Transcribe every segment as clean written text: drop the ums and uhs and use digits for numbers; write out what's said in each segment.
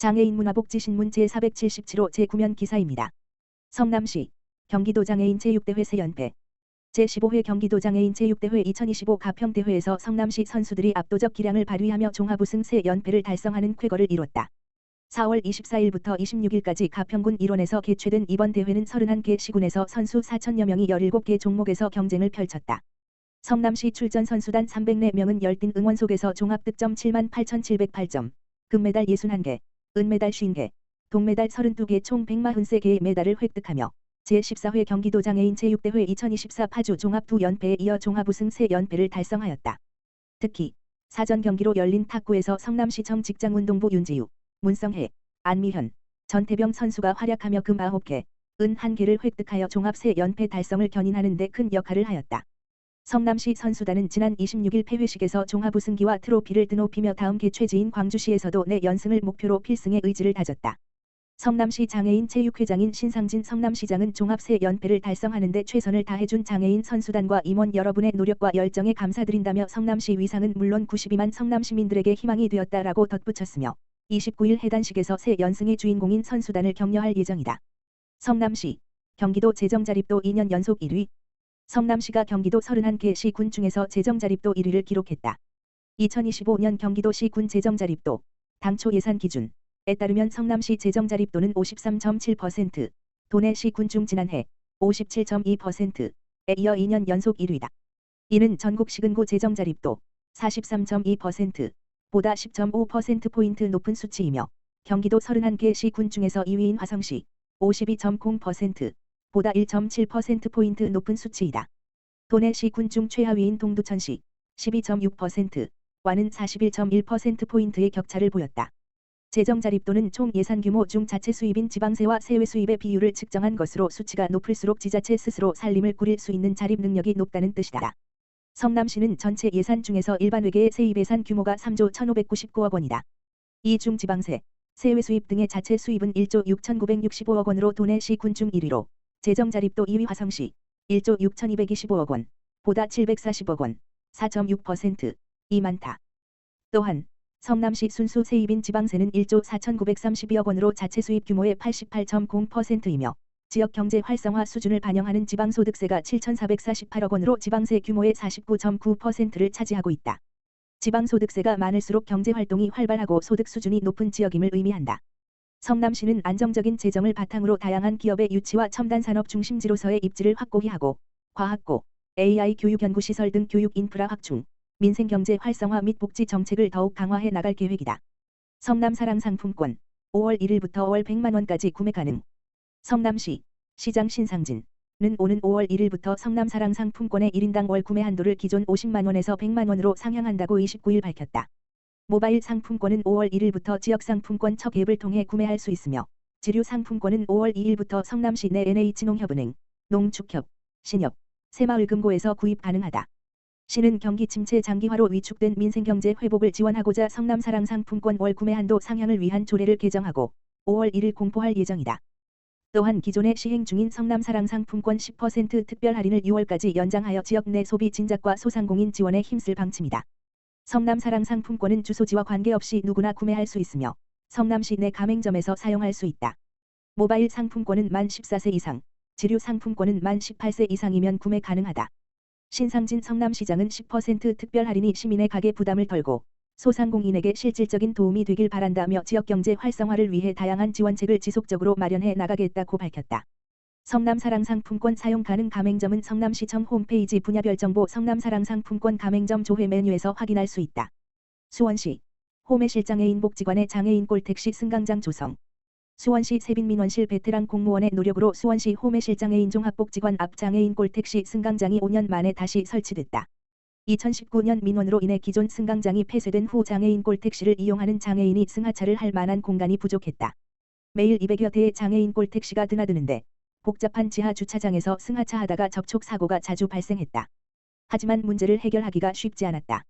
장애인 문화복지신문 제477호 제9면 기사입니다. 성남시 경기도 장애인 체육대회 새연패 제15회 경기도 장애인 체육대회 2025 가평대회에서 성남시 선수들이 압도적 기량을 발휘하며 종합우승 새연패를 달성하는 쾌거를 이뤘다. 4월 24일부터 26일까지 가평군 일원에서 개최된 이번 대회는 31개 시군에서 선수 4천여 명이 17개 종목에서 경쟁을 펼쳤다. 성남시 출전 선수단 304명은 열띤 응원 속에서 종합득점 78,708점, 금메달 61개, 은메달 50개, 동메달 32개 총 143개의 메달을 획득하며 제14회 경기도 장애인 체육대회 2024 파주 종합 2연패에 이어 종합우승 3연패를 달성하였다. 특히 사전 경기로 열린 탁구에서 성남시청 직장운동부 윤지유, 문성혜, 안미현, 전태병 선수가 활약하며 금 9개, 은 1개를 획득하여 종합 3연패 달성을 견인하는 데 큰 역할을 하였다. 성남시 선수단은 지난 26일 폐회식에서 종합우승기와 트로피를 드높이며 다음 개최지인 광주시에서도 내연승을 목표로 필승의 의지를 다졌다. 성남시 장애인 체육회장인 신상진 성남시장은 종합 3연패를 달성하는 데 최선을 다해준 장애인 선수단과 임원 여러분의 노력과 열정에 감사드린다며 성남시 위상은 물론 92만 성남시민들에게 희망이 되었다라고 덧붙였으며 29일 해단식에서 3연승의 주인공인 선수단을 격려할 예정이다. 성남시 경기도 재정자립도 2년 연속 1위. 성남시가 경기도 31개 시군 중에서 재정자립도 1위를 기록했다. 2025년 경기도 시군 재정자립도 당초 예산 기준에 따르면 성남시 재정자립도는 53.7%, 도내 시군 중 지난해 57.2%에 이어 2년 연속 1위다. 이는 전국 시군구 재정자립도 43.2%보다 10.5%포인트 높은 수치이며 경기도 31개 시군 중에서 2위인 화성시 52.0%, 보다 1.7%포인트 높은 수치이다. 도내 시군 중 최하위인 동두천시 12.6%와는 41.1%포인트의 격차를 보였다. 재정자립도는 총 예산 규모 중 자체 수입인 지방세와 세외 수입의 비율을 측정한 것으로 수치가 높을수록 지자체 스스로 살림을 꾸릴 수 있는 자립 능력이 높다는 뜻이다. 성남시는 전체 예산 중에서 일반 회계의 세입 예산 규모가 3조 1,599억 원이다. 이 중 지방세, 세외 수입 등의 자체 수입은 1조 6,965억 원으로 도내 시군 중 1위로 재정자립도 2위 화성시 1조 6,225억 원, 보다 740억 원, 4.6%이 많다. 또한 성남시 순수 세입인 지방세는 1조 4,932억 원으로 자체 수입 규모의 88.0%이며 지역 경제 활성화 수준을 반영하는 지방소득세가 7,448억 원으로 지방세 규모의 49.9%를 차지하고 있다. 지방소득세가 많을수록 경제활동이 활발하고 소득 수준이 높은 지역임을 의미한다. 성남시는 안정적인 재정을 바탕으로 다양한 기업의 유치와 첨단 산업 중심지로서의 입지를 확고히 하고 과학고, AI 교육 연구시설 등 교육 인프라 확충, 민생경제 활성화 및 복지 정책을 더욱 강화해 나갈 계획이다. 성남사랑 상품권 5월 1일부터 5월 100만 원까지 구매 가능. 성남시 시장 신상진은 오는 5월 1일부터 성남사랑 상품권의 1인당 월 구매 한도를 기존 50만 원에서 100만 원으로 상향한다고 29일 밝혔다. 모바일 상품권은 5월 1일부터 지역상품권 척 앱을 통해 구매할 수 있으며 지류 상품권은 5월 2일부터 성남시 내 NH농협은행, 농축협, 신협, 새마을금고에서 구입 가능하다. 시는 경기 침체 장기화로 위축된 민생경제 회복을 지원하고자 성남사랑 상품권 월 구매 한도 상향을 위한 조례를 개정하고 5월 1일 공포할 예정이다. 또한 기존에 시행 중인 성남사랑 상품권 10% 특별 할인을 6월까지 연장하여 지역 내 소비 진작과 소상공인 지원에 힘쓸 방침이다. 성남사랑 상품권은 주소지와 관계없이 누구나 구매할 수 있으며 성남시 내 가맹점에서 사용할 수 있다. 모바일 상품권은 만 14세 이상, 지류 상품권은 만 18세 이상이면 구매 가능하다. 신상진 성남시장은 10% 특별 할인이 시민의 가계 부담을 덜고 소상공인에게 실질적인 도움이 되길 바란다며 지역경제 활성화를 위해 다양한 지원책을 지속적으로 마련해 나가겠다고 밝혔다. 성남사랑 상품권 사용 가능 가맹점은 성남시청 홈페이지 분야별 정보 성남사랑 상품권 가맹점 조회 메뉴에서 확인할 수 있다. 수원시 호매실장애인 복지관의 장애인 꼴택시 승강장 조성. 수원시 세빈민원실 베테랑 공무원의 노력으로 수원시 호매실장애인 종합복지관 앞 장애인 꼴택시 승강장이 5년 만에 다시 설치됐다. 2019년 민원으로 인해 기존 승강장이 폐쇄된 후 장애인 꼴택시를 이용하는 장애인이 승하차를 할 만한 공간이 부족했다. 매일 200여 대의 장애인 꼴택시가 드나드는데 복잡한 지하 주차장에서 승하차하다가 접촉 사고가 자주 발생했다. 하지만 문제를 해결하기가 쉽지 않았다.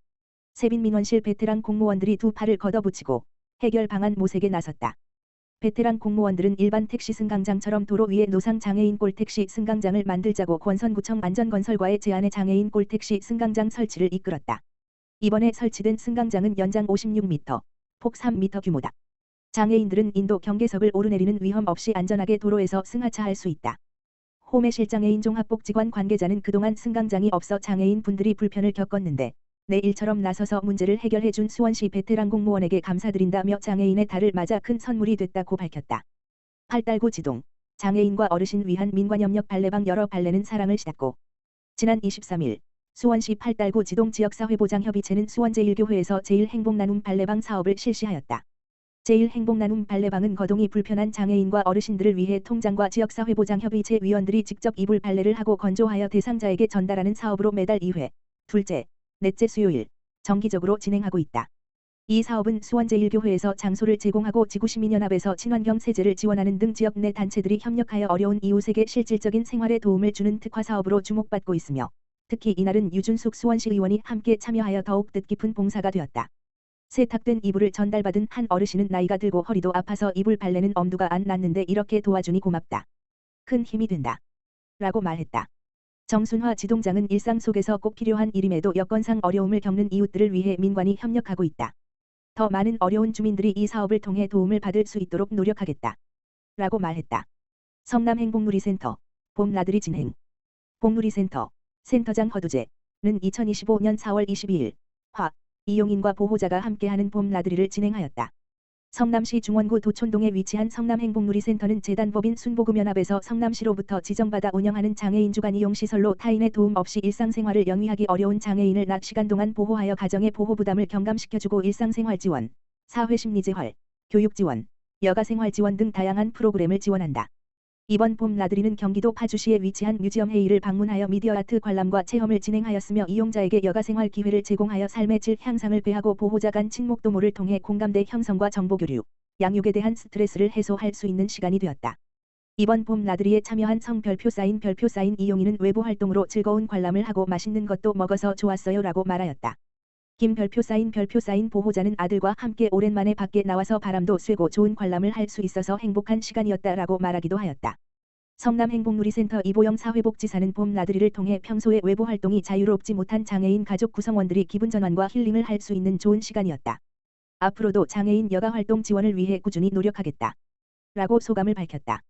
세빈민원실 베테랑 공무원들이 두 팔을 걷어붙이고 해결 방안 모색에 나섰다. 베테랑 공무원들은 일반 택시 승강장처럼 도로 위에 노상 장애인 꼴택시 승강장을 만들자고 권선구청 안전건설과의 제안에 장애인 꼴택시 승강장 설치를 이끌었다. 이번에 설치된 승강장은 연장 56m, 폭 3m 규모다. 장애인들은 인도 경계석을 오르내리는 위험 없이 안전하게 도로에서 승하차할 수 있다. 홈의 실장애인 종합복지관 관계자는 그동안 승강장이 없어 장애인 분들이 불편을 겪었는데 내일처럼 나서서 문제를 해결해준 수원시 베테랑 공무원에게 감사드린다며 장애인의 달을 맞아 큰 선물이 됐다고 밝혔다. 팔달구 지동, 장애인과 어르신 위한 민관협력 발레방 여러 발레는 사랑을 싣았고 지난 23일 수원시 팔달구 지동 지역사회보장협의체는 수원제일교회에서 제일행복나눔 발레방 사업을 실시하였다. 제일행복나눔 발레방은 거동이 불편한 장애인과 어르신들을 위해 통장과 지역사회보장협의체 위원들이 직접 이불 발레를 하고 건조하여 대상자에게 전달하는 사업으로 매달 2회, 둘째, 넷째 수요일, 정기적으로 진행하고 있다. 이 사업은 수원제일교회에서 장소를 제공하고 지구시민연합에서 친환경 세제를 지원하는 등 지역 내 단체들이 협력하여 어려운 이웃에게 실질적인 생활에 도움을 주는 특화 사업으로 주목받고 있으며 특히 이날은 유준숙 수원시 의원이 함께 참여하여 더욱 뜻깊은 봉사가 되었다. 세탁된 이불을 전달받은 한 어르신은 나이가 들고 허리도 아파서 이불 발레는 엄두가 안 났는데 이렇게 도와주니 고맙다. 큰 힘이 된다. 라고 말했다. 정순화 지동장은 일상 속에서 꼭 필요한 일임에도 여건상 어려움을 겪는 이웃들을 위해 민관이 협력하고 있다. 더 많은 어려운 주민들이 이 사업을 통해 도움을 받을 수 있도록 노력하겠다. 라고 말했다. 성남행복누리센터, 봄 나들이 진행. 복누리센터, 센터장 허두재는 2025년 4월 22일, 이용인과 보호자가 함께하는 봄 나들이를 진행하였다. 성남시 중원구 도촌동에 위치한 성남행복누리센터는 재단법인 순복음연합에서 성남시로부터 지정받아 운영하는 장애인 주간 이용시설로 타인의 도움 없이 일상생활을 영위하기 어려운 장애인을 낮 시간 동안 보호하여 가정의 보호 부담을 경감시켜주고 일상생활 지원, 사회심리재활, 교육지원, 여가생활 지원 등 다양한 프로그램을 지원한다. 이번 봄 나들이는 경기도 파주시에 위치한 뮤지엄 회의를 방문하여 미디어 아트 관람과 체험을 진행하였으며 이용자에게 여가생활 기회를 제공하여 삶의 질 향상을 배하고 보호자 간 친목 도모를 통해 공감대 형성과 정보 교류, 양육에 대한 스트레스를 해소할 수 있는 시간이 되었다. 이번 봄 나들이에 참여한 성별표 사인 이용인은 외부 활동으로 즐거운 관람을 하고 맛있는 것도 먹어서 좋았어요 라고 말하였다. 김별표 사인 보호자는 아들과 함께 오랜만에 밖에 나와서 바람도 쐬고 좋은 관람을 할 수 있어서 행복한 시간이었다라고 말하기도 하였다. 성남행복누리센터 이보영 사회복지사는 봄 나들이를 통해 평소에 외부 활동이 자유롭지 못한 장애인 가족 구성원들이 기분 전환과 힐링을 할 수 있는 좋은 시간이었다. 앞으로도 장애인 여가 활동 지원을 위해 꾸준히 노력하겠다. 라고 소감을 밝혔다.